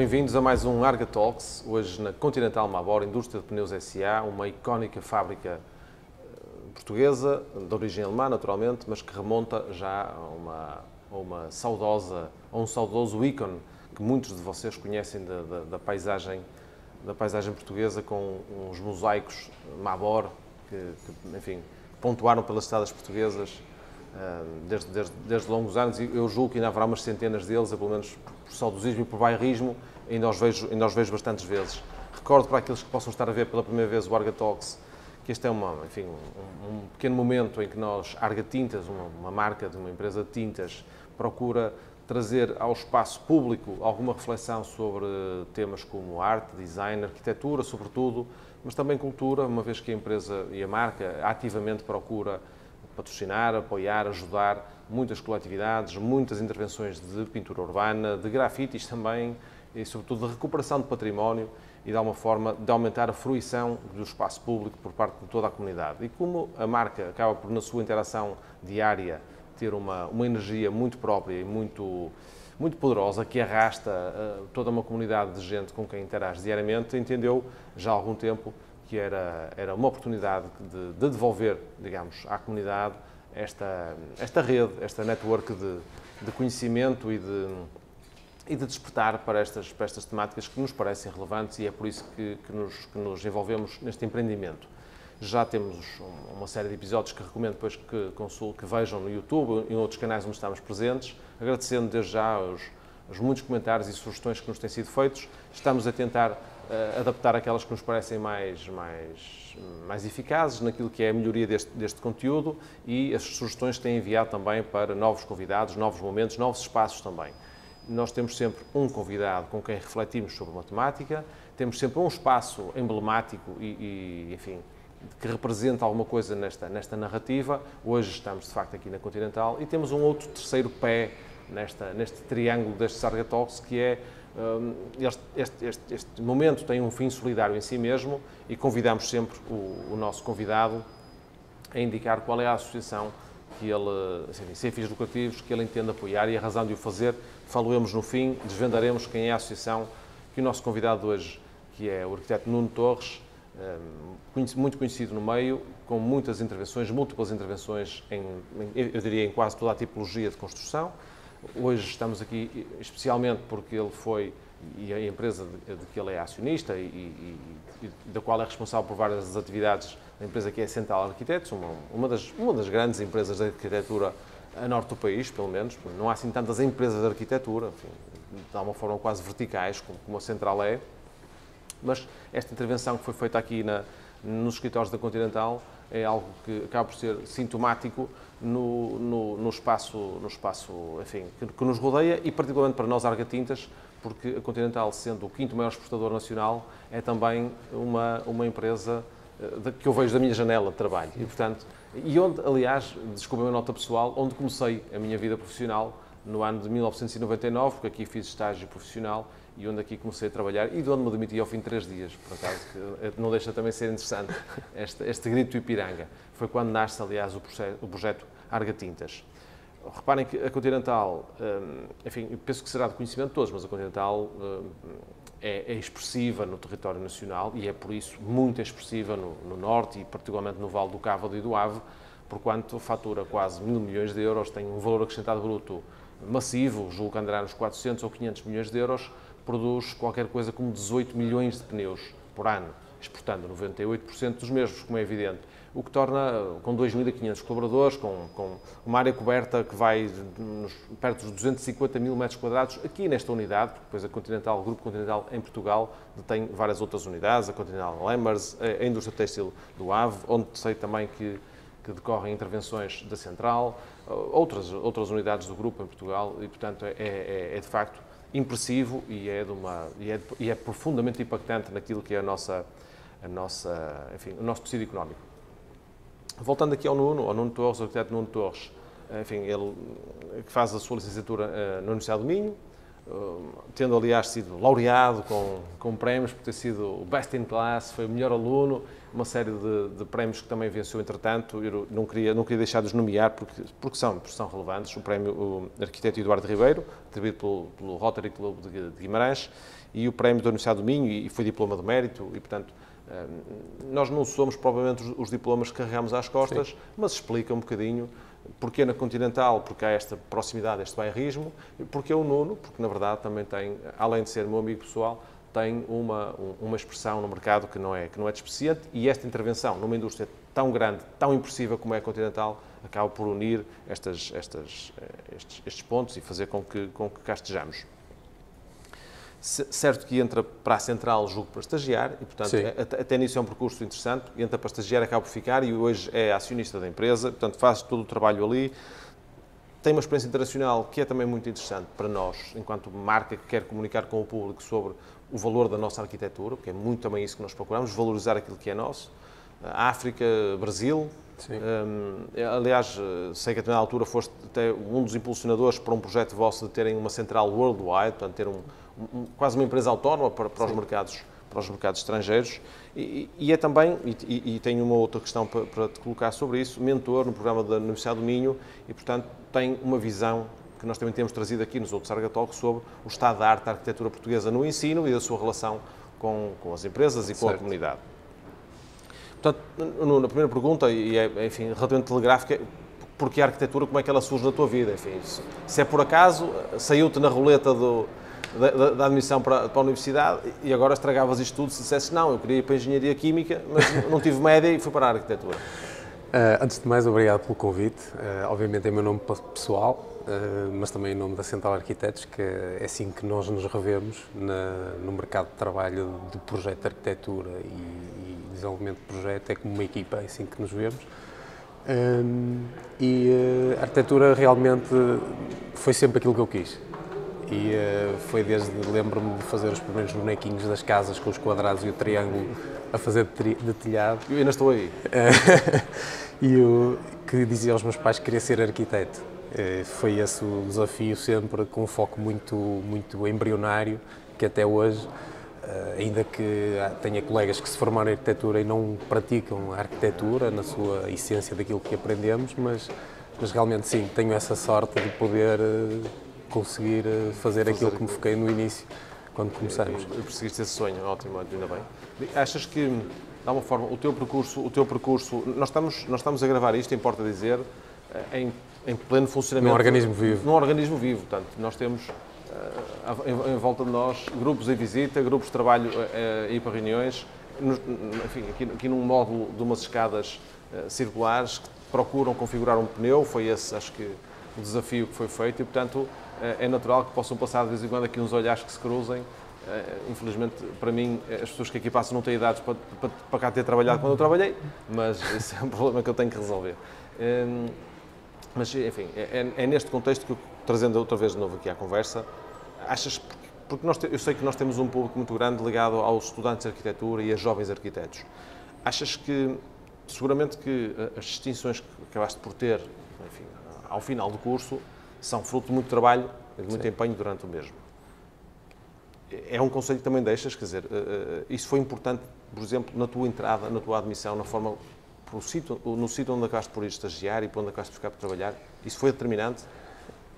bem-vindos a mais um Arga Talks, hoje na Continental Mabor, Indústria de Pneus SA, uma icónica fábrica portuguesa, de origem alemã naturalmente, mas que remonta já a um saudoso ícone que muitos de vocês conhecem da paisagem portuguesa, com uns mosaicos Mabor que pontuaram pelas estradas portuguesas desde longos anos, e eu julgo que ainda haverá umas centenas deles, pelo menos por saudosismo e por bairrismo, ainda os vejo bastantes vezes. Recordo para aqueles que possam estar a ver pela primeira vez o Arga Talks, que este é um pequeno momento em que nós, Arga Tintas, uma marca de uma empresa de tintas, procura trazer ao espaço público alguma reflexão sobre temas como arte, design, arquitetura, sobretudo, mas também cultura, uma vez que a empresa e a marca ativamente procura patrocinar, apoiar, ajudar muitas coletividades, muitas intervenções de pintura urbana, de grafites também, e sobretudo de recuperação de património e de alguma forma de aumentar a fruição do espaço público por parte de toda a comunidade. E como a marca acaba por, na sua interação diária, ter uma energia muito própria e muito poderosa, que arrasta toda uma comunidade de gente com quem interage diariamente, entendeu já há algum tempo que era uma oportunidade de devolver, digamos, à comunidade esta rede, esta network de conhecimento e de despertar para estas temáticas que nos parecem relevantes, e é por isso que nos envolvemos neste empreendimento. Já temos uma série de episódios que recomendo depois que vejam no YouTube e em outros canais onde estamos presentes, agradecendo desde já os muitos comentários e sugestões que nos têm sido feitos. Estamos a tentar adaptar aquelas que nos parecem mais eficazes naquilo que é a melhoria deste conteúdo, e as sugestões que têm enviado também para novos convidados, novos momentos, novos espaços também. Nós temos sempre um convidado com quem refletimos sobre uma temática, temos sempre um espaço emblemático enfim, que representa alguma coisa nesta narrativa. Hoje estamos, de facto, aqui na Continental, e temos um outro terceiro pé neste triângulo destes Arga Talks, que é este momento tem um fim solidário em si mesmo, e convidamos sempre o nosso convidado a indicar qual é a associação que ele, sem fins lucrativos, que ele entende apoiar, e a razão de o fazer falamos no fim, desvendaremos quem é a associação que o nosso convidado hoje, que é o arquiteto Nuno Torres, muito conhecido no meio, com muitas intervenções, múltiplas intervenções eu diria, em quase toda a tipologia de construção. Hoje estamos aqui especialmente porque ele foi, e a empresa de que ele é acionista e da qual é responsável por várias das atividades da empresa, que é a Central Arquitetos, uma das grandes empresas de arquitetura a norte do país, pelo menos. Não há assim tantas empresas de arquitetura, enfim, de alguma forma quase verticais, como a Central é. Mas esta intervenção que foi feita aqui nos escritórios da Continental é algo que acaba por ser sintomático no espaço enfim, que nos rodeia, e particularmente para nós Arga Tintas, porque a Continental, sendo o quinto maior exportador nacional, é também uma empresa que eu vejo da minha janela de trabalho. E, portanto, onde, aliás, desculpa a minha nota pessoal, onde comecei a minha vida profissional no ano de 1999, porque aqui fiz estágio profissional, e onde aqui comecei a trabalhar, e de onde me demiti ao fim de 3 dias, por acaso, que não deixa também ser interessante este grito do Ipiranga. Foi quando nasce, aliás, o projeto Arga Tintas. Reparem que a Continental, enfim, penso que será de conhecimento de todos, mas a Continental é expressiva no território nacional, e é por isso muito expressiva no norte, e particularmente no Vale do Cávado e do Ave, porquanto fatura quase 1.000 milhões de euros, tem um valor acrescentado bruto massivo, julgo que andará nos 400 ou 500 milhões de euros, produz qualquer coisa como 18 milhões de pneus por ano, exportando 98% dos mesmos, como é evidente. O que torna, com 2.500 colaboradores, com uma área coberta que vai perto dos 250 mil metros quadrados, aqui nesta unidade, porque depois o Grupo Continental em Portugal detém várias outras unidades, a Continental Lemmers, a Indústria Têxtil do Ave, onde sei também que decorrem intervenções da Central, outras unidades do grupo em Portugal, e portanto é de facto impressivo, e é profundamente impactante naquilo que é enfim, o nosso tecido económico. Voltando aqui ao Nuno Torres, o arquiteto Nuno Torres, enfim, ele que faz a sua licenciatura na Universidade do Minho, tendo aliás sido laureado com prémios por ter sido o Best in Class, foi o melhor aluno, uma série de prémios que também venceu entretanto. Eu não queria deixar de os nomear porque são relevantes. O prémio o arquiteto Eduardo Ribeiro, atribuído pelo Rotary Club de Guimarães, e o prémio da Universidade do Minho, e foi diploma de mérito, e portanto nós não somos provavelmente os diplomas que carregamos às costas, sim, mas explica um bocadinho porque na Continental, porque há esta proximidade, este bairrismo, e porque é o Nuno, porque na verdade também tem, além de ser meu amigo pessoal, tem uma expressão no mercado que não é despeciente, e esta intervenção numa indústria tão grande, tão impressiva como é a Continental, acaba por unir estes pontos e fazer com que cá estejamos. Certo que entra para a Central, julgo, para estagiar, e portanto até nisso é um percurso interessante, entra para estagiar, acaba por ficar, e hoje é acionista da empresa, portanto faz todo o trabalho ali. Tem uma experiência internacional que é também muito interessante para nós, enquanto marca que quer comunicar com o público sobre o valor da nossa arquitetura, porque é muito também isso que nós procuramos, valorizar aquilo que é nosso. África, Brasil. Aliás, sei que a determinada altura foste até um dos impulsionadores para um projeto vosso de terem uma central worldwide, portanto ter quase uma empresa autónoma para os mercados estrangeiros, e é também, e tenho uma outra questão para te colocar sobre isso, mentor no programa da Universidade do Minho, e portanto tem uma visão que nós também temos trazido aqui nos outros Argatalks sobre o estado da arte da arquitetura portuguesa no ensino e da sua relação com as empresas e com a comunidade. Portanto, na primeira pergunta, e é, enfim, relativamente telegráfica, porque a arquitetura, como é que ela surge na tua vida? Enfim, se é por acaso, saiu-te na roleta da admissão para a universidade e agora estragavas isto tudo se dissesse não, eu queria ir para a Engenharia Química, mas não tive média e fui para a arquitetura. Antes de mais, obrigado pelo convite. Obviamente é meu nome pessoal, mas também em nome da Central Arquitetos, que é assim que nós nos revemos no mercado de trabalho de projeto de arquitetura e desenvolvimento de projeto, é como uma equipa, é assim que nos vemos. A arquitetura realmente foi sempre aquilo que eu quis. E foi lembro-me de fazer os primeiros bonequinhos das casas com os quadrados e o triângulo a fazer de telhado. Eu ainda estou aí. E eu que dizia aos meus pais que queria ser arquiteto. Foi esse o desafio, sempre com um foco muito embrionário, que até hoje, ainda que tenha colegas que se formaram em arquitetura e não praticam a arquitetura na sua essência daquilo que aprendemos, mas realmente sim, tenho essa sorte de poder conseguir fazer aquilo que me foquei no início, quando começamos. E perseguiste esse sonho, ótimo, ainda bem. Achas que, de alguma forma, o teu percurso, nós estamos a gravar isto, importa dizer, em pleno funcionamento. Num organismo vivo. Num organismo vivo, portanto, nós temos em volta de nós grupos em visita, grupos de trabalho a ir para reuniões, enfim, aqui num módulo de umas escadas circulares que procuram configurar um pneu, foi esse, acho que, o desafio que foi feito, e portanto é natural que possam passar de vez em quando aqui uns olhares que se cruzem. Infelizmente, para mim, as pessoas que aqui passam não têm idades para cá ter trabalhado quando eu trabalhei, mas esse é um problema que eu tenho que resolver. Mas, enfim, é neste contexto que eu, trazendo outra vez de novo aqui à conversa, achas, porque eu sei que nós temos um público muito grande ligado aos estudantes de arquitetura e a jovens arquitetos, achas que, seguramente que as distinções que acabaste por ter, enfim, ao final do curso, são fruto de muito trabalho e de muito empenho durante o mesmo. É um conselho que também deixas, quer dizer, isso foi importante, por exemplo, na tua entrada, na tua admissão, na forma, no sítio onde acabaste por ir estagiar e para onde acabaste por ficar para trabalhar, isso foi determinante?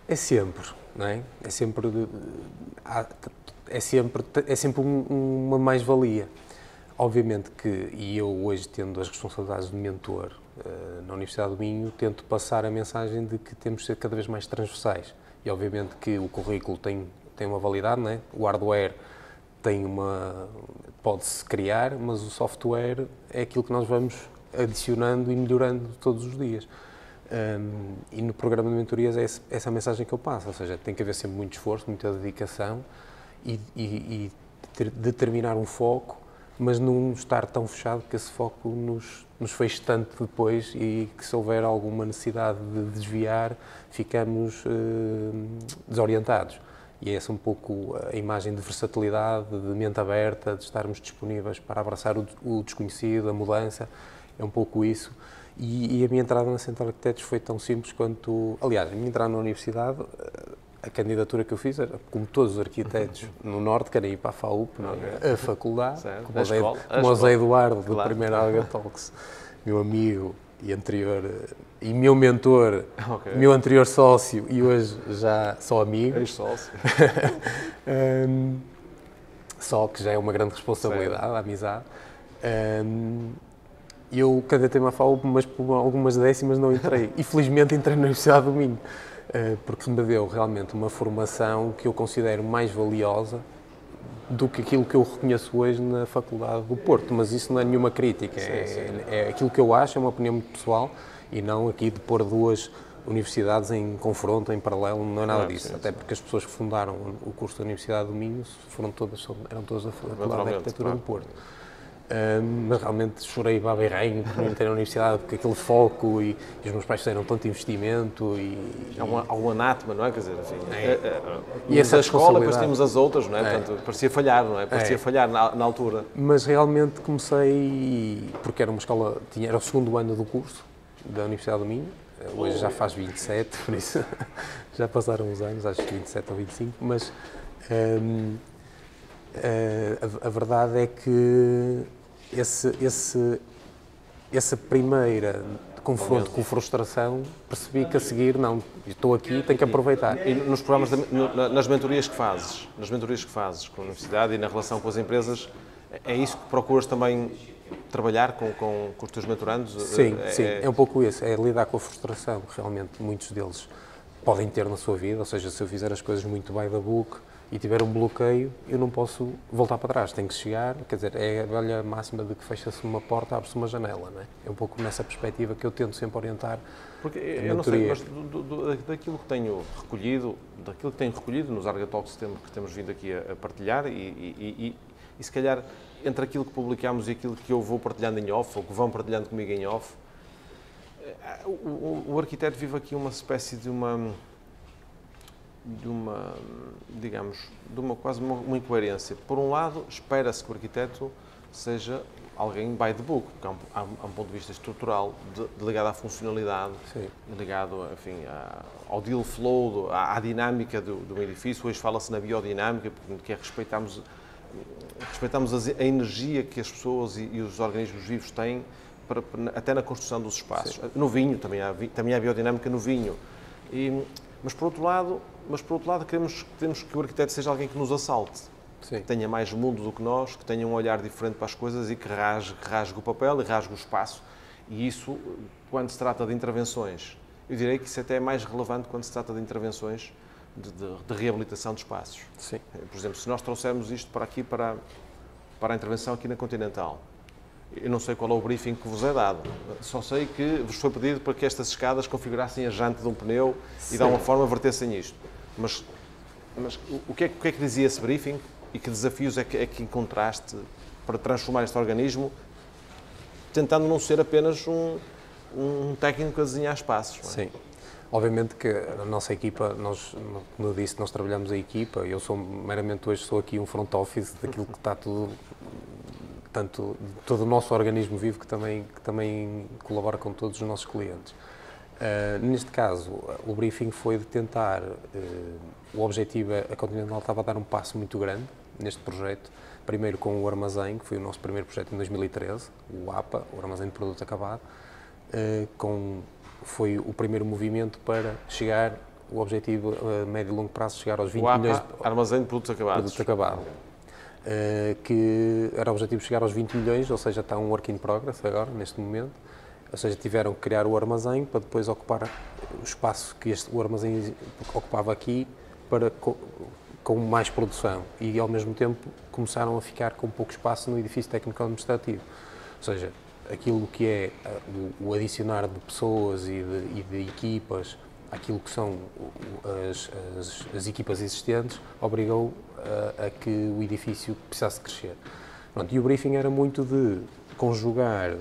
É sempre, não é? É sempre uma mais-valia. Obviamente que, e eu hoje tendo as responsabilidades de mentor na Universidade do Minho, tento passar a mensagem de que temos de ser cada vez mais transversais. E obviamente que o currículo tem uma validade, não é? O hardware pode-se criar, mas o software é aquilo que nós vamos adicionando e melhorando todos os dias. E no programa de mentorias é essa a mensagem que eu passo, ou seja, tem que haver sempre muito esforço, muita dedicação e determinar um foco, mas não estar tão fechado que esse foco nos feche tanto depois e que se houver alguma necessidade de desviar, ficamos desorientados. E é essa um pouco a imagem de versatilidade, de mente aberta, de estarmos disponíveis para abraçar o desconhecido, a mudança, é um pouco isso. E a minha entrada na Central Arquitetos foi tão simples quanto... Aliás, a minha entrada na universidade, a candidatura que eu fiz era, como todos os arquitetos no Norte, querem ir para a FAUP, a faculdade, como o Zé Eduardo, do primeiro Alga Talks, meu amigo e anterior, e meu mentor, meu anterior sócio e hoje já só amigo. Ex-sócio. Só que já é uma grande responsabilidade, a amizade. Eu candidatei-me à FAUP, mas por algumas décimas não entrei. E felizmente entrei na Universidade do Minho, porque me deu realmente uma formação que eu considero mais valiosa do que aquilo que eu reconheço hoje na Faculdade do Porto. Mas isso não é nenhuma crítica, é aquilo que eu acho, é uma opinião muito pessoal e não aqui de pôr duas universidades em confronto, em paralelo, não é nada disso. Até porque as pessoas que fundaram o curso da Universidade do Minho eram todas da Faculdade de Arquitetura do Porto. Mas realmente chorei baberrenho por não ter na universidade, porque aquele foco e os meus pais fizeram tanto investimento e... Há um anátema, não é? Quer dizer, enfim, e essa escola, depois tínhamos as outras, não é? Portanto, parecia falhar, não é? Parecia falhar na altura. Mas realmente comecei, porque era uma escola, era o segundo ano do curso da Universidade do Minho, hoje já faz 27, por isso já passaram uns anos, acho que 27 ou 25, mas a verdade é que essa primeira confronto com frustração, percebi que a seguir, não, estou aqui, tenho que aproveitar. E nos programas, nas mentorias que fazes com a universidade e na relação com as empresas, é isso que procuras também trabalhar com os teus mentorandos? Sim, é um pouco isso, é lidar com a frustração, que realmente muitos deles podem ter na sua vida, ou seja, se eu fizer as coisas muito by the book e tiver um bloqueio, eu não posso voltar para trás, tenho que chegar, quer dizer, é a velha máxima de que fecha-se uma porta, abre-se uma janela, não é? É um pouco nessa perspectiva que eu tento sempre orientar. Porque eu não sei, mas daquilo que tenho recolhido, nos Alga Talks que temos vindo aqui a partilhar e se calhar entre aquilo que publicamos e aquilo que eu vou partilhando em off, ou que vão partilhando comigo em off, o arquiteto vive aqui uma espécie de uma quase uma incoerência. Por um lado, espera-se que o arquiteto seja alguém by the book, porque há um ponto de vista estrutural, ligado à funcionalidade, ligado, enfim, ao deal flow, à dinâmica do edifício. Hoje fala-se na biodinâmica, que é respeitarmos a energia que as pessoas e os organismos vivos têm até na construção dos espaços. Sim. No vinho, também há biodinâmica no vinho. Mas por outro lado, queremos que o arquiteto seja alguém que nos assalte, que tenha mais mundo do que nós, que tenha um olhar diferente para as coisas e que rasgue o papel e rasgue o espaço. E isso, quando se trata de intervenções, eu direi que isso até é mais relevante quando se trata de intervenções de reabilitação de espaços. Sim. Por exemplo, se nós trouxermos isto para aqui, para a intervenção aqui na Continental, eu não sei qual é o briefing que vos é dado, só sei que vos foi pedido para que estas escadas configurassem a jante de um pneu e de alguma forma vertessem isto. Mas o que é que dizia esse briefing e que desafios é que encontraste para transformar este organismo, tentando não ser apenas um técnico a desenhar espaços? Não é? Sim. Obviamente que a nossa equipa, como eu disse, nós trabalhamos a equipa, eu sou aqui um front office daquilo que está tudo, tanto todo o nosso organismo vivo que também colabora com todos os nossos clientes. Neste caso, o briefing foi de tentar, o objetivo, a Continental estava a dar um passo muito grande neste projeto, primeiro com o armazém, que foi o nosso primeiro projeto em 2013, o APA, o Armazém de Produto Acabado, foi o primeiro movimento para chegar, o objetivo a médio e longo prazo, chegar aos 20 milhões... Armazém de Produtos Acabados. Produto Acabado. Que era o objetivo de chegar aos 20 milhões, ou seja, está um work in progress agora, neste momento. Ou seja, tiveram que criar o armazém para depois ocupar o espaço que o armazém ocupava aqui com mais produção. E, ao mesmo tempo, começaram a ficar com pouco espaço no edifício técnico-administrativo. Ou seja, aquilo que é o adicionar de pessoas e de equipas, aquilo que são as equipas existentes, obrigou a que o edifício precisasse crescer. Pronto, e o briefing era muito de conjugar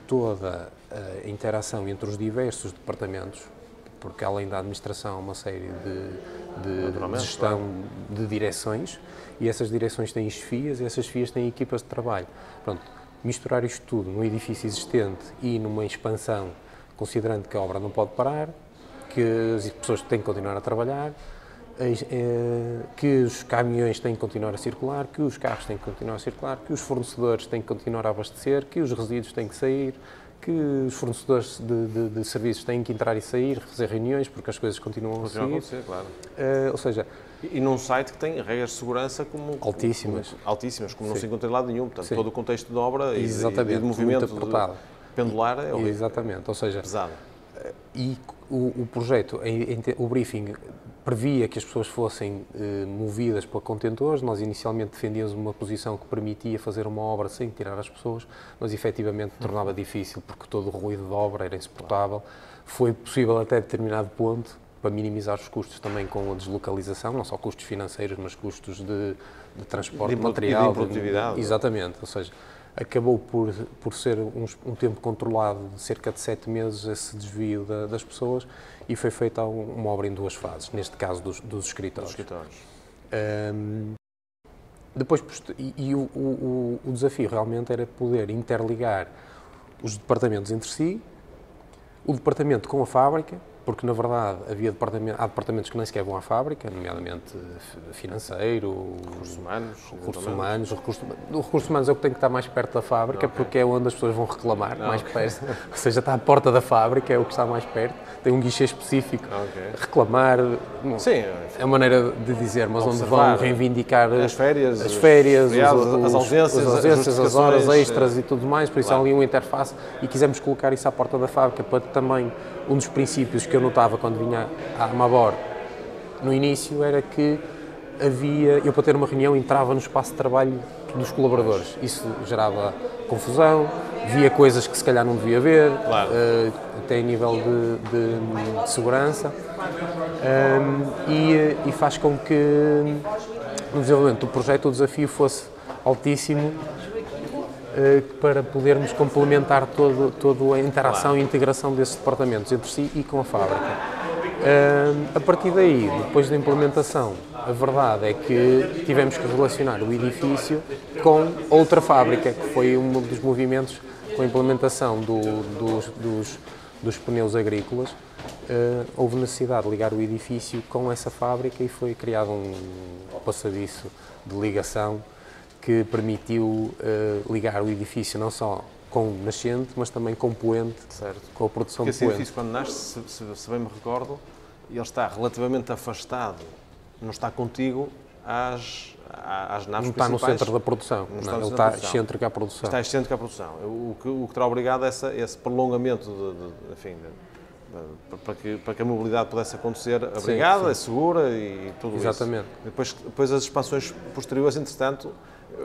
toda a interação entre os diversos departamentos, porque além da administração há uma série de gestão de direções, e essas direções têm chefias, e essas chefias têm equipas de trabalho. Pronto, misturar isto tudo num edifício existente e numa expansão, considerando que a obra não pode parar, que as pessoas têm que continuar a trabalhar, que os caminhões têm que continuar a circular, que os carros têm que continuar a circular, que os fornecedores têm que continuar a abastecer, que os resíduos têm que sair, que os fornecedores de serviços têm que entrar e sair, fazer reuniões, porque as coisas continuam a seguir. Claro. Ou seja... E num site que tem regras de segurança altíssimas, como não se encontra em lado nenhum. Portanto, todo o contexto de obra e de movimento pendular é horrível. Exatamente, ou seja... pesado. E o projeto, o briefing, previa que as pessoas fossem movidas para contentores. Nós inicialmente defendíamos uma posição que permitia fazer uma obra sem tirar as pessoas, mas efetivamente tornava difícil, porque todo o ruído de obra era insuportável. Foi possível até determinado ponto, para minimizar os custos também com a deslocalização, não só custos financeiros, mas custos de transporte de material. E de produtividade. Exatamente, ou seja, acabou por ser um tempo controlado de cerca de 7 meses esse desvio das pessoas, e foi feita uma obra em 2 fases, neste caso dos escritórios. Depois, o desafio realmente era poder interligar os departamentos entre si, o departamento com a fábrica, porque na verdade há departamentos que nem sequer vão à fábrica, nomeadamente financeiro, recursos humanos é o que tem que estar mais perto da fábrica, porque é onde as pessoas vão reclamar, mais perto, ou seja, está à porta da fábrica, é o que está mais perto, tem um guichê específico, reclamar, sim, é a maneira de dizer, mas onde vão reivindicar as férias, as ausências, as horas extras e tudo mais, por isso há ali uma interface, e quisemos colocar isso à porta da fábrica, para também, um dos princípios que eu notava quando vinha à Mabor no início era que eu para ter uma reunião entrava no espaço de trabalho dos colaboradores. Isso gerava confusão, via coisas que se calhar não devia ver, até em nível de segurança, e faz com que no desenvolvimento do projeto o desafio fosse altíssimo, para podermos complementar toda a interação e integração desses departamentos entre si e com a fábrica. A partir daí, depois da implementação, a verdade é que tivemos que relacionar o edifício com outra fábrica, que foi um dos movimentos com a implementação dos pneus agrícolas. Houve necessidade de ligar o edifício com essa fábrica e foi criado um passadiço de ligação que permitiu ligar o edifício não só com nascente, mas também com poente, com a produção de poente. Porque esse edifício, quando nasce, se bem me recordo, ele está relativamente afastado, não está contigo às naves principais. Não está no centro da produção, ele está excêntrico à produção. Está excêntrico à produção, o que terá obrigado a esse prolongamento, para que a mobilidade pudesse acontecer abrigada, segura e tudo isso. Exatamente. Depois as expansões posteriores, entretanto,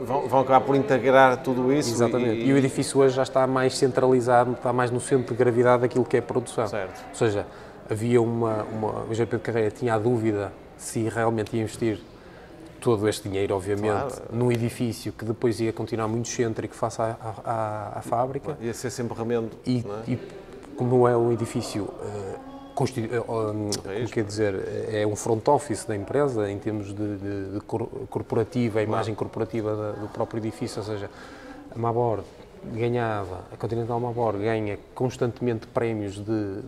vão acabar por integrar tudo isso. Exatamente. E o edifício hoje já está mais centralizado, está mais no centro de gravidade daquilo que é a produção. Certo. Ou seja, havia o GP de Carreira tinha a dúvida se realmente ia investir todo este dinheiro, obviamente, num edifício que depois ia continuar muito excêntrico face à fábrica. Ia ser sempre remendo. E como é um edifício, quer dizer, é um front office da empresa em termos de corporativa, a imagem corporativa do próprio edifício, ou seja, a Mabor ganhava, a Continental Mabor ganha constantemente prémios de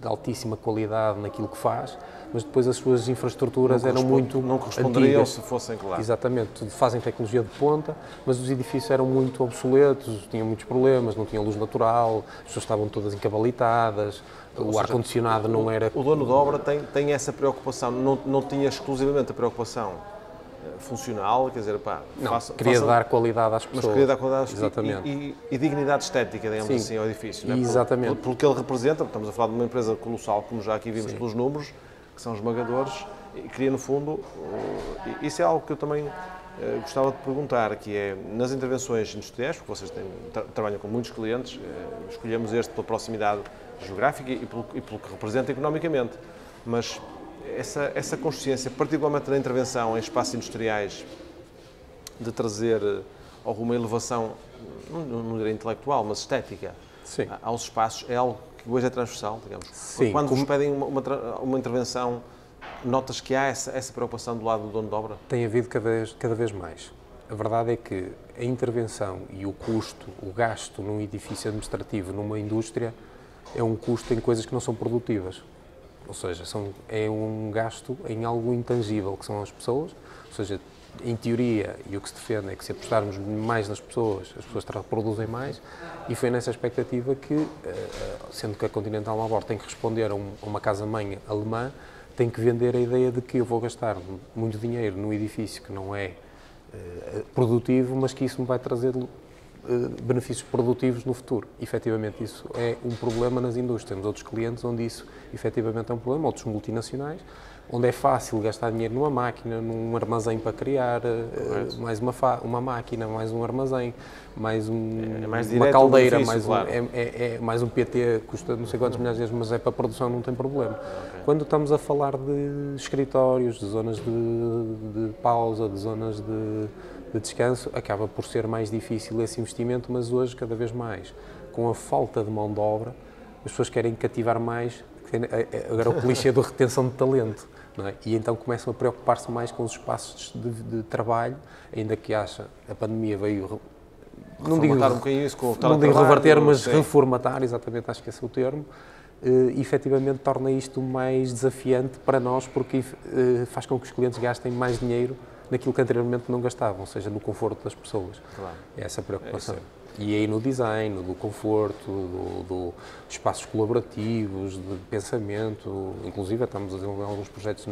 altíssima qualidade naquilo que faz, mas depois as suas infraestruturas eram muito não corresponderiam antigas. Se fossem, claro. Exatamente, fazem tecnologia de ponta, mas os edifícios eram muito obsoletos, tinham muitos problemas, não tinham luz natural, as pessoas estavam todas encabalitadas, o ar-condicionado não era... O dono da obra tem essa preocupação, não tinha exclusivamente a preocupação funcional, quer dizer, queria dar qualidade às pessoas. Mas queria dar qualidade às pessoas. Exatamente. E dignidade estética, digamos assim, ao edifício. Exatamente. Pelo que ele representa, estamos a falar de uma empresa colossal, como já aqui vimos pelos números, que são esmagadores, e queria, no fundo, isso é algo que eu também gostava de perguntar, que é, nas intervenções industriais, porque vocês trabalham com muitos clientes, escolhemos este pela proximidade geográfica e pelo que representa economicamente, mas essa consciência, particularmente na intervenção em espaços industriais, de trazer alguma elevação, não direi intelectual, mas estética, aos espaços, é algo que hoje é transversal, digamos. Sim, quando vos pedem uma intervenção, notas que há essa preocupação do lado do dono de obra? Tem havido cada vez mais. A verdade é que a intervenção e o custo, o gasto num edifício administrativo, numa indústria, é um custo em coisas que não são produtivas. ou seja, é um gasto em algo intangível, que são as pessoas, ou seja, em teoria, e o que se defende é que se apostarmos mais nas pessoas, as pessoas produzem mais, e foi nessa expectativa que, sendo que a Continental Mabor tem que responder a uma casa-mãe alemã, tem que vender a ideia de que eu vou gastar muito dinheiro num edifício que não é produtivo, mas que isso me vai trazer benefícios produtivos no futuro. Efetivamente, isso é um problema nas indústrias. Temos outros clientes onde isso efetivamente é um problema, outros multinacionais, onde é fácil gastar dinheiro numa máquina, num armazém para criar mais uma máquina, mais um armazém, mais uma caldeira, mais um PT, custa não sei quantos milhares de euros, mas é para a produção, não tem problema. Okay. Quando estamos a falar de escritórios, de zonas de pausa, de zonas de descanso, acaba por ser mais difícil esse investimento, mas hoje, cada vez mais, com a falta de mão de obra, as pessoas querem cativar mais, agora o clichê da retenção de talento. Não é? E então começam a preocupar-se mais com os espaços de trabalho, ainda que a pandemia veio... Não digo um bocadinho isso com o não digo reverter, mas reformatar, exatamente, acho que esse é o termo, e efetivamente torna isto mais desafiante para nós, porque faz com que os clientes gastem mais dinheiro naquilo que anteriormente não gastavam, ou seja, no conforto das pessoas. Claro. É essa a preocupação. E aí no design, do conforto, dos espaços colaborativos, de pensamento, inclusive estamos a desenvolver alguns projetos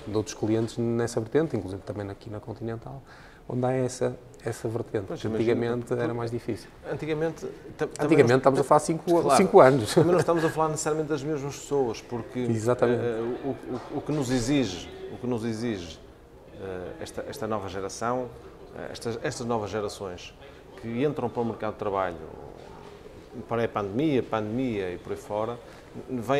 de outros clientes nessa vertente, inclusive também aqui na Continental, onde há essa vertente. Pois, antigamente era mais difícil. Antigamente estamos a falar 5 anos. Também não estamos a falar necessariamente das mesmas pessoas, porque o que nos exige esta nova geração, estas novas gerações que entram para o mercado de trabalho para a pandemia e por aí fora,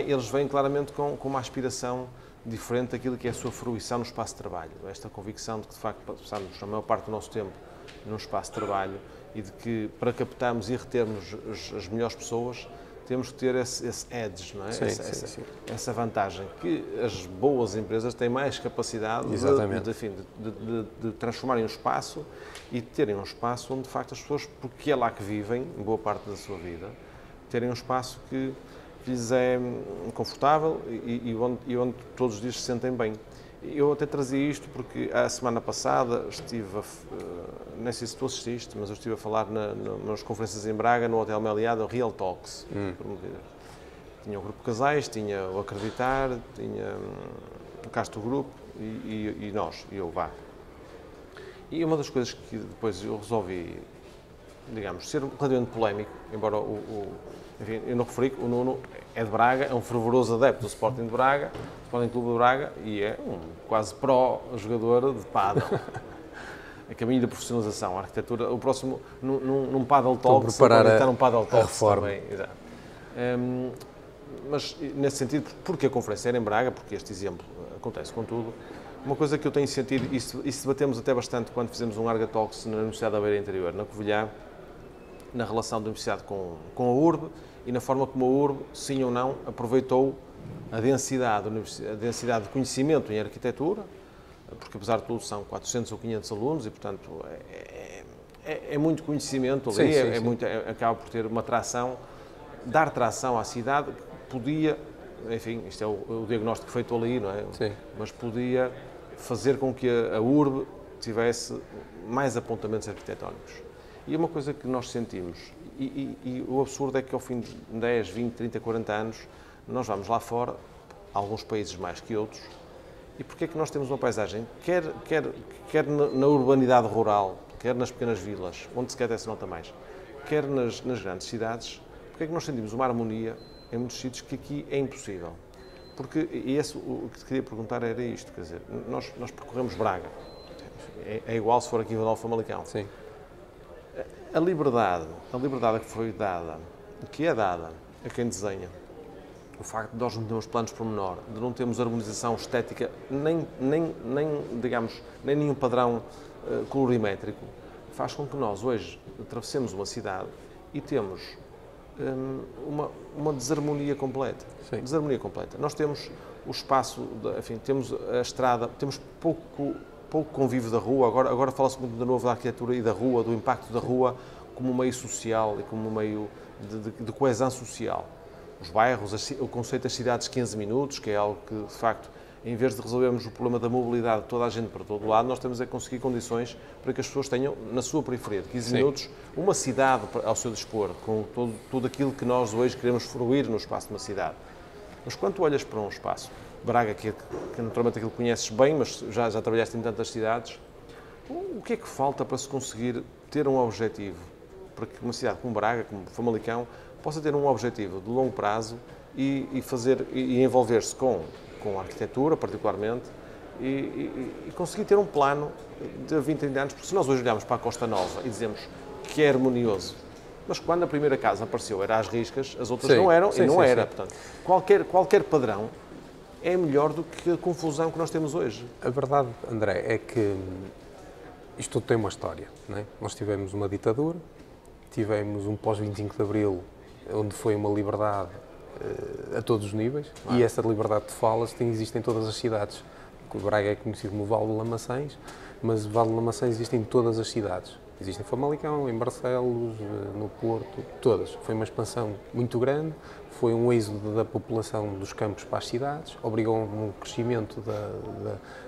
eles vêm claramente com uma aspiração diferente daquilo que é a sua fruição no espaço de trabalho. Esta convicção de que, de facto, passamos a maior parte do nosso tempo num espaço de trabalho e de que, para captarmos e retermos as melhores pessoas, temos que ter esse edge, não é? Essa vantagem, que as boas empresas têm mais capacidade de transformarem um espaço e de terem um espaço onde, de facto, as pessoas, porque é lá que vivem, boa parte da sua vida, terem um espaço que lhes é confortável e onde todos os dias se sentem bem. Eu até trazia isto porque a semana passada estive, não sei se tu assististe, mas eu estive a falar nas conferências em Braga, no Hotel Meliá, do Real Talks. Tinha o Grupo Casais, tinha o Acreditar, tinha o Castro Grupo e eu vá. E uma das coisas que depois eu resolvi, digamos, ser relativamente polémico, embora enfim, eu não referi que o Nuno é de Braga, é um fervoroso adepto do Sporting de Braga, Sporting Clube de Braga, e é um quase pró-jogador de pádel. A caminho da profissionalização, a arquitetura, o próximo, num Paddle Talks, está num Paddle Talks também. Exato. Mas, nesse sentido, porque a conferência era em Braga, porque este exemplo acontece com tudo, uma coisa que eu tenho sentido, isso debatemos até bastante quando fizemos um Arga Talks na Universidade da Beira Interior, na Covilhã, na relação da Universidade com a URB e na forma como a URB, sim ou não, aproveitou a densidade de conhecimento em arquitetura, porque apesar de tudo são 400 ou 500 alunos e, portanto, é muito conhecimento ali, acaba por ter uma tração, dar tração à cidade, que podia, enfim, isto é o diagnóstico feito ali, não é? Sim. Mas podia fazer com que a URB tivesse mais apontamentos arquitetónicos. E uma coisa que nós sentimos, e o absurdo é que ao fim de 10, 20, 30, 40 anos, nós vamos lá fora, alguns países mais que outros, e porque é que nós temos uma paisagem, quer na urbanidade rural, quer nas pequenas vilas, onde se quer até se nota mais, quer nas grandes cidades, porque é que nós sentimos uma harmonia em muitos sítios que aqui é impossível? Porque o que te queria perguntar era isto, quer dizer, nós percorremos Braga, é igual se for aqui o Famalicão. Sim. A liberdade que foi dada, que é dada a quem desenha, o facto de nós não termos planos pormenor, de não termos harmonização estética, nem nenhum padrão colorimétrico, faz com que nós hoje atravessemos uma cidade e temos uma desarmonia completa. Sim. Desarmonia completa. Nós temos o espaço, enfim, temos a estrada, temos pouco convívio da rua, agora fala-se muito de novo da arquitetura e da rua, do impacto da rua como um meio social e como um meio de coesão social. os bairros, o conceito das cidades 15 minutos, que é algo que, de facto, em vez de resolvermos o problema da mobilidade de toda a gente para todo o lado, nós temos a conseguir condições para que as pessoas tenham, na sua periferia de 15 minutos, uma cidade ao seu dispor, com tudo aquilo que nós hoje queremos fruir no espaço de uma cidade. Mas quando tu olhas para um espaço, Braga, que naturalmente aquilo que conheces bem, mas já trabalhaste em tantas cidades, o que é que falta para se conseguir ter um objetivo, para que uma cidade como Braga, como Famalicão, possa ter um objetivo de longo prazo e envolver-se com a arquitetura, particularmente, e conseguir ter um plano de 20, 30 anos, porque se nós hoje olharmos para a Costa Nova e dizemos que é harmonioso, mas quando a primeira casa apareceu era às riscas, as outras não eram, e não era. Portanto, qualquer padrão é melhor do que a confusão que nós temos hoje. A verdade, André, é que isto tudo tem uma história, não é? Nós tivemos uma ditadura, tivemos um pós-25 de Abril, onde foi uma liberdade a todos os níveis, e essa liberdade de falas existe em todas as cidades. O Braga é conhecido como Vale de Lamaçães, mas o Vale de Lamaçães existe em todas as cidades. Existe em Famalicão, em Barcelos, no Porto, todas. Foi uma expansão muito grande, foi um êxodo da população dos campos para as cidades, obrigou a um crescimento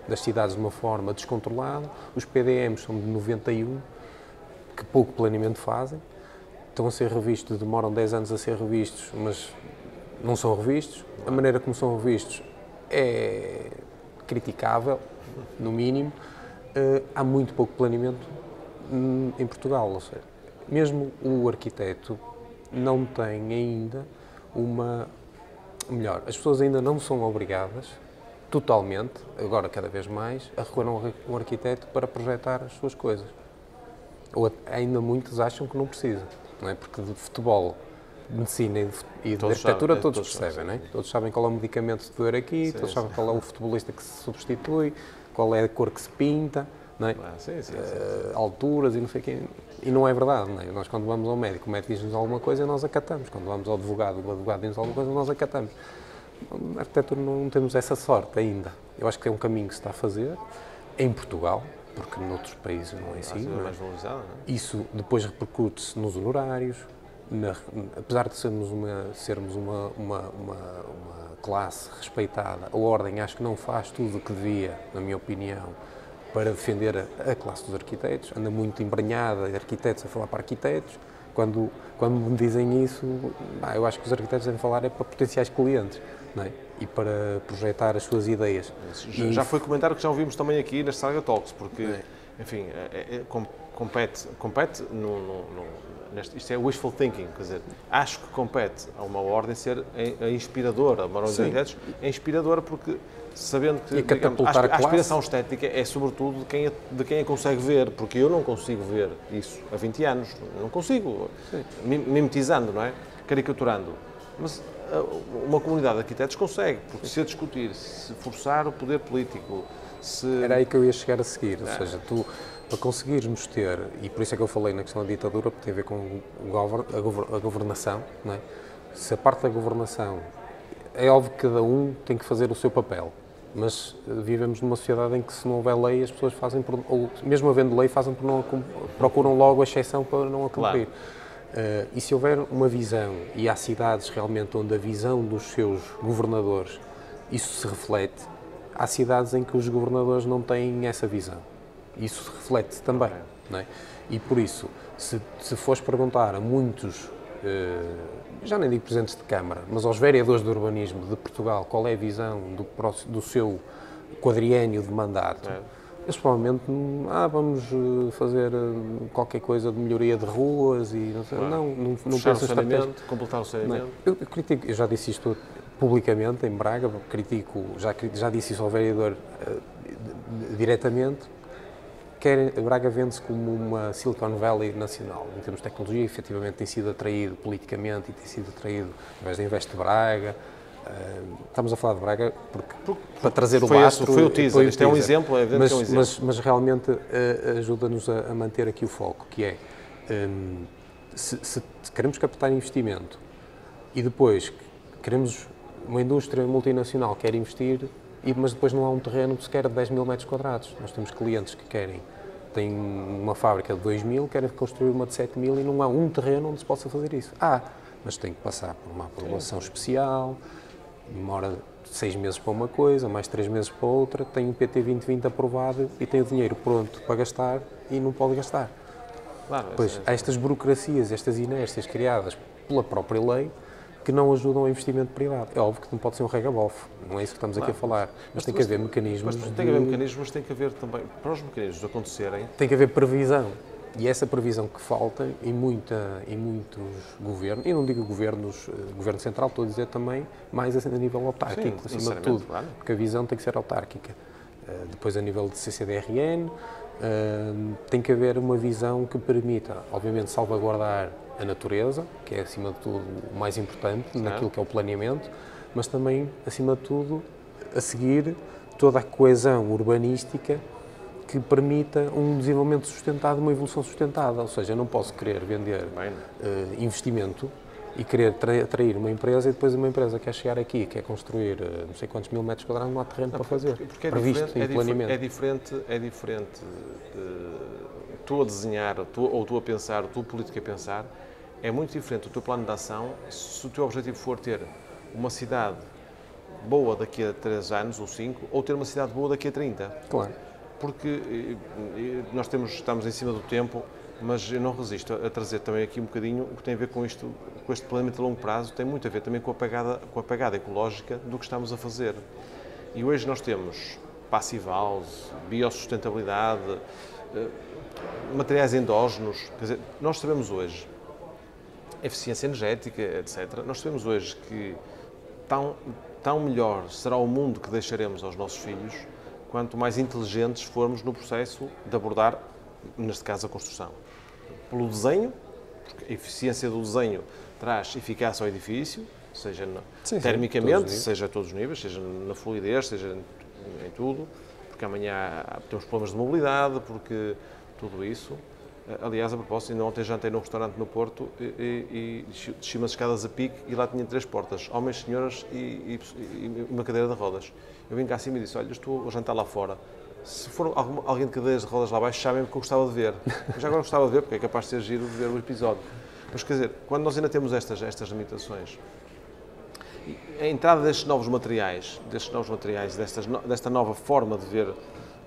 das cidades de uma forma descontrolada. Os PDMs são de 91, que pouco planeamento fazem, estão a ser revistos, demoram 10 anos a ser revistos, mas não são revistos. A maneira como são revistos é criticável, no mínimo. Há muito pouco planeamento em Portugal, ou seja, mesmo o arquiteto não tem ainda melhor, as pessoas ainda não são obrigadas totalmente, agora cada vez mais, a recorrer a um arquiteto para projetar as suas coisas. Ou ainda muitos acham que não precisa, não é? Porque de futebol, de medicina e de arquitetura todos percebem, não é? Todos sabem qual é o medicamento de doer aqui, todos sabem qual é o futebolista que se substitui, qual é a cor que se pinta, não é? Alturas e não sei o quê. E não é verdade, não é? Nós quando vamos ao médico, o médico diz-nos alguma coisa, nós acatamos. Quando vamos ao advogado, o advogado diz-nos alguma coisa, nós acatamos. Na arquitetura não temos essa sorte ainda. Eu acho que é um caminho que se está a fazer em Portugal, porque noutros países não é assim. Não é mais valorizado, não é? Isso depois repercute-se nos honorários, apesar de sermos uma classe respeitada, a Ordem acho que não faz tudo o que devia, na minha opinião, para defender a classe dos arquitetos, anda muito embranhada de arquitetos a falar para arquitetos. Quando me dizem isso, eu acho que os arquitetos devem falar é para potenciais clientes, não é? E para projetar as suas ideias. Já foi comentário que já ouvimos também aqui nas Saga Talks, porque, enfim, compete isto é wishful thinking, quer dizer, acho que compete a uma ordem ser a inspiradora, a uma ordem de arquitetos é inspiradora porque, sabendo que digamos, a aspiração estética é sobretudo de quem a consegue ver, porque eu não consigo ver isso há 20 anos, não consigo, mimetizando, não é? Caricaturando. Mas uma comunidade de arquitetos consegue, porque se a discutir, se forçar o poder político, Era aí que eu ia chegar a seguir, ou seja, tu, para conseguirmos ter, e por isso é que eu falei na questão da ditadura, porque tem a ver com a governação, não é? Se a parte da governação, é óbvio que cada um tem que fazer o seu papel, mas vivemos numa sociedade em que se não houver lei, as pessoas fazem, ou mesmo havendo lei, procuram logo a exceção para não a cumprir. Claro. E se houver uma visão, e há cidades realmente onde a visão dos seus governadores, isso se reflete, há cidades em que os governadores não têm essa visão. Isso se reflete também, não é? E por isso, se fores perguntar a muitos, já nem digo presidentes de Câmara, mas aos vereadores de urbanismo de Portugal, qual é a visão do seu quadriênio de mandato, eles provavelmente, vamos fazer qualquer coisa de melhoria de ruas e não sei, não pensam saneamento, completar o saneamento. Eu critico, eu já disse isto publicamente em Braga, já disse isso ao vereador diretamente, Braga vende-se como uma Silicon Valley nacional, em termos de tecnologia, efetivamente tem sido atraído politicamente e tem sido atraído através da Invest Braga. Estamos a falar de Braga para trazer o mastro. Foi o teaser, isto é um exemplo, é evidente que é um exemplo. Mas realmente ajuda-nos a manter aqui o foco, que é, se queremos captar investimento e depois queremos uma indústria multinacional que quer investir, mas depois não há um terreno sequer de 10 mil metros quadrados. Nós temos clientes que querem tem uma fábrica de 2.000, querem construir uma de 7.000 e não há um terreno onde se possa fazer isso. Mas tem que passar por uma aprovação especial, demora 6 meses para uma coisa, mais 3 meses para outra, tem um PT 2020 aprovado e tem o dinheiro pronto para gastar e não pode gastar. Claro, Pois há estas burocracias, estas inércias criadas pela própria lei que não ajudam ao investimento privado. É óbvio que não pode ser um regabof, não é isso que estamos aqui a falar, mas tem que haver mecanismos. Mas tem que haver mecanismos, mas tem que haver também, para os mecanismos acontecerem... Tem que haver previsão. E essa previsão que falta em muitos governos, e não digo governos, governo central, estou a dizer também mais a nível autárquico, acima de tudo, claro. Porque a visão tem que ser autárquica. Depois a nível de CCDRN, tem que haver uma visão que permita, obviamente, salvaguardar a natureza, que é acima de tudo o mais importante naquilo que é o planeamento, mas também, acima de tudo, a seguir toda a coesão urbanística que permita um desenvolvimento sustentado, uma evolução sustentada. Ou seja, eu não posso querer vender investimento e querer atrair uma empresa e depois uma empresa quer chegar aqui, quer construir não sei quantos mil metros quadrados, não há terreno para fazer. Porque é previsto em planeamento. É diferente tu a desenhar, ou tu a pensar, ou tu político a pensar, é muito diferente o teu plano de ação se o teu objetivo for ter uma cidade boa daqui a 3 anos ou 5, ou ter uma cidade boa daqui a 30. Claro. Porque nós estamos em cima do tempo, mas eu não resisto a trazer também aqui um bocadinho o que tem a ver com isto, com este planeamento a longo prazo, tem muito a ver também com a pegada ecológica do que estamos a fazer. E hoje nós temos passive house, biosustentabilidade, materiais endógenos, quer dizer, nós sabemos hoje, eficiência energética, etc., nós sabemos hoje que tão melhor será o mundo que deixaremos aos nossos filhos quanto mais inteligentes formos no processo de abordar, neste caso, a construção. Pelo desenho, porque a eficiência do desenho traz eficácia ao edifício, seja termicamente, seja a todos os níveis, seja na fluidez, seja em tudo, porque amanhã temos problemas de mobilidade, porque tudo isso... Aliás, a propósito, ainda ontem jantei num restaurante no Porto e desci umas escadas a pique e lá tinha 3 portas, homens, senhoras e uma cadeira de rodas. Eu vim cá acima e disse, olha, estou a jantar lá fora. Se for alguém de cadeiras de rodas lá abaixo, sabem que eu gostava de ver. Eu já agora gostava de ver, porque é capaz de ser giro de ver o episódio. Mas, quer dizer, quando nós ainda temos estas limitações, a entrada destes novos materiais, desta nova forma de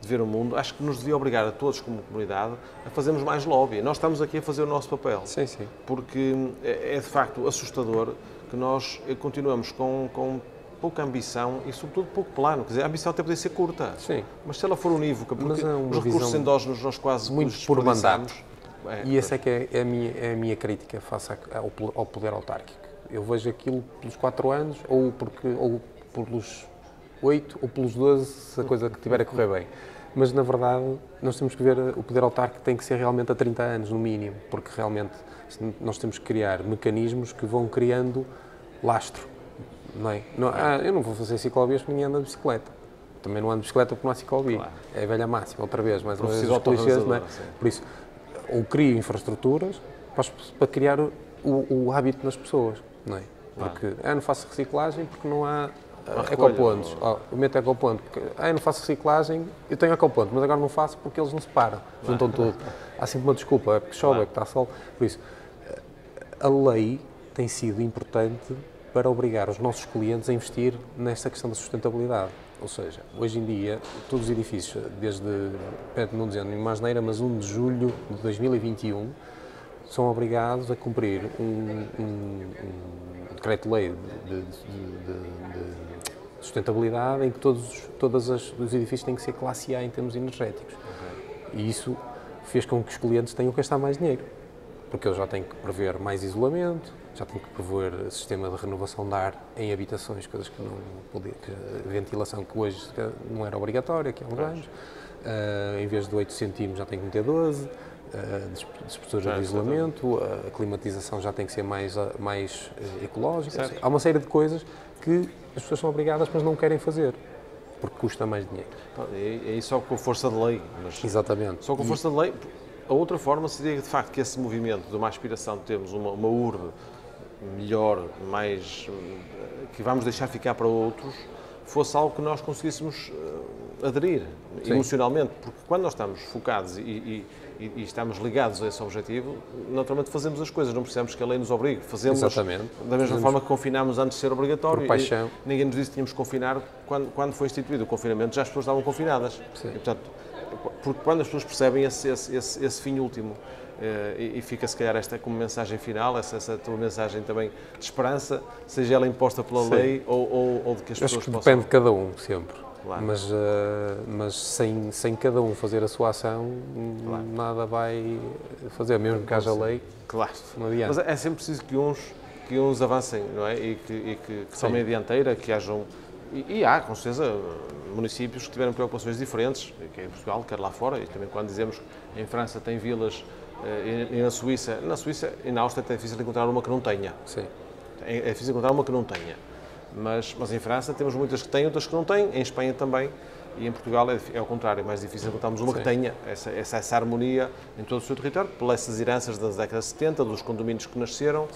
ver o mundo, acho que nos devia obrigar a todos como comunidade a fazermos mais lobby. Nós estamos aqui a fazer o nosso papel. Sim, sim. Porque é de facto assustador que nós continuamos com pouca ambição e sobretudo pouco plano. Quer dizer, a ambição até podia ser curta. Sim. Mas se ela for unívoca, porque os recursos endógenos nós quase muito por mandato. E essa é que é a minha crítica face ao poder autárquico. Eu vejo aquilo pelos 4 anos, ou pelos 8, ou pelos 12, se a coisa que tiver a correr bem. Mas, na verdade, nós temos que ver o poder autárquico tem que ser realmente a 30 anos, no mínimo, porque realmente nós temos que criar mecanismos que vão criando lastro. Não é? Eu não vou fazer ciclovias porque ninguém anda de bicicleta. Também não ando de bicicleta porque não há ciclovia. Claro. É a velha máxima, outra vez, mais uma vez, os clichês, não é? Por isso, ou crio infraestruturas para criar o hábito nas pessoas, não é? Porque não faço reciclagem porque não há ecopontos. Eu meto ecoponto porque eu não faço reciclagem, eu tenho ecoponto, mas agora não faço porque eles não se param, juntam tudo. Há sempre uma desculpa, é porque chove, é porque está sol. Por isso, a lei tem sido importante para obrigar os nossos clientes a investir nesta questão da sustentabilidade. Ou seja, hoje em dia, todos os edifícios, desde, não dizendo nenhuma asneira, mas 1 de julho de 2021, são obrigados a cumprir um decreto-lei de sustentabilidade em que todos os edifícios têm que ser classe A em termos energéticos. E isso fez com que os clientes tenham que gastar mais dinheiro, porque eles já têm que prever mais isolamento, já têm que prever sistema de renovação de ar em habitações, coisas que não podia, ventilação que hoje não era obrigatória, aqui há uns anos. Em vez de 8 centímetros já tem que meter 12, espessura de isolamento, a climatização já tem que ser mais ecológica. Há uma série de coisas que as pessoas são obrigadas, mas não querem fazer, porque custa mais dinheiro. É só com a força de lei. Mas exatamente. Só com a força de lei. A outra forma seria, de facto, que esse movimento de uma aspiração de termos uma urbe melhor, mais que vamos deixar ficar para outros, fosse algo que nós conseguíssemos aderir emocionalmente, porque quando nós estamos focados e estamos ligados a esse objetivo, naturalmente fazemos as coisas, não precisamos que a lei nos obrigue, fazemos da mesma forma que confinámos antes de ser obrigatório. Por paixão. Ninguém nos disse que tínhamos que confinar quando foi instituído o confinamento, já as pessoas estavam confinadas. Sim. E, portanto, porque quando as pessoas percebem esse fim último, e fica se calhar esta como mensagem final, essa tua mensagem também de esperança, seja ela imposta pela lei ou de que as pessoas acho que possam... depende de cada um, sempre. Claro. Mas sem cada um fazer a sua ação, nada vai fazer, mesmo que haja lei, claro. Não adianta. Mas é sempre preciso que uns avancem, não é? E que tomem a dianteira, que hajam... E há, com certeza, municípios que tiveram preocupações diferentes, quer em Portugal, quer lá fora, e também quando dizemos que em França tem vilas e na Suíça e na Áustria é difícil encontrar uma que não tenha. Sim. É difícil encontrar uma que não tenha. Mas em França temos muitas que têm, outras que não têm, em Espanha também, e em Portugal é ao contrário, é mais difícil encontrarmos uma que tenha essa harmonia em todo o seu território, pelas heranças das décadas de 70, dos condomínios que nasceram,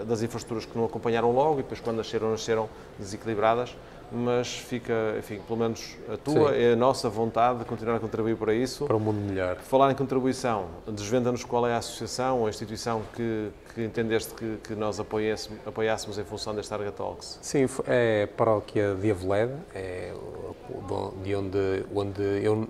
das infraestruturas que não acompanharam logo e depois quando nasceram desequilibradas. Mas fica, enfim, pelo menos a tua e a nossa vontade de continuar a contribuir para isso. Para um mundo melhor. Falar em contribuição, desvenda-nos qual é a associação ou a instituição que entendeste que nós apoiássemos em função deste Targa Talks. Sim, é a paróquia de Aveleda, de onde eu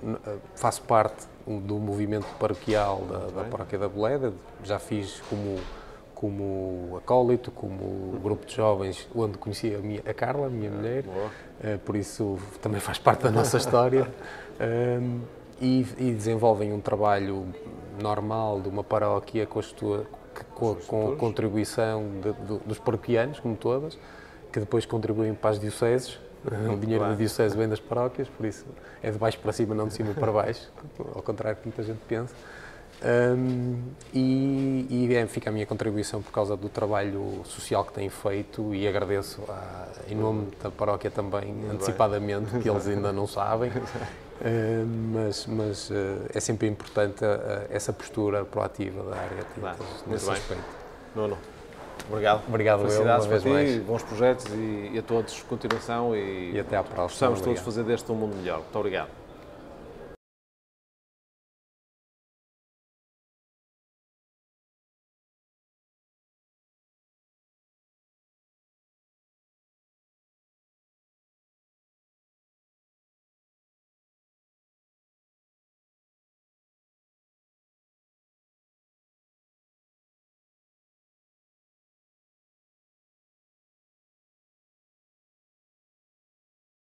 faço parte do movimento paroquial da paróquia de Aveleda. Já fiz como acólito, como grupo de jovens, onde conheci a Carla, a minha mulher, por isso também faz parte da nossa história, e desenvolvem um trabalho normal de uma paróquia com a contribuição dos paroquianos, como todas, que depois contribuem para as dioceses. O dinheiro da diocese vem das paróquias, por isso é de baixo para cima, não de cima para baixo, ao contrário do que muita gente pensa. Fica a minha contribuição por causa do trabalho social que têm feito e agradeço em nome da paróquia também, antecipadamente, que eles ainda não sabem, mas é sempre importante essa postura proativa da área nesse aspecto. Nuno, obrigado. Obrigado, felicidades uma vez para ti, mais. bons projetos e a todos continuação e até à próxima. Possamos todos fazer deste um mundo melhor. Muito obrigado.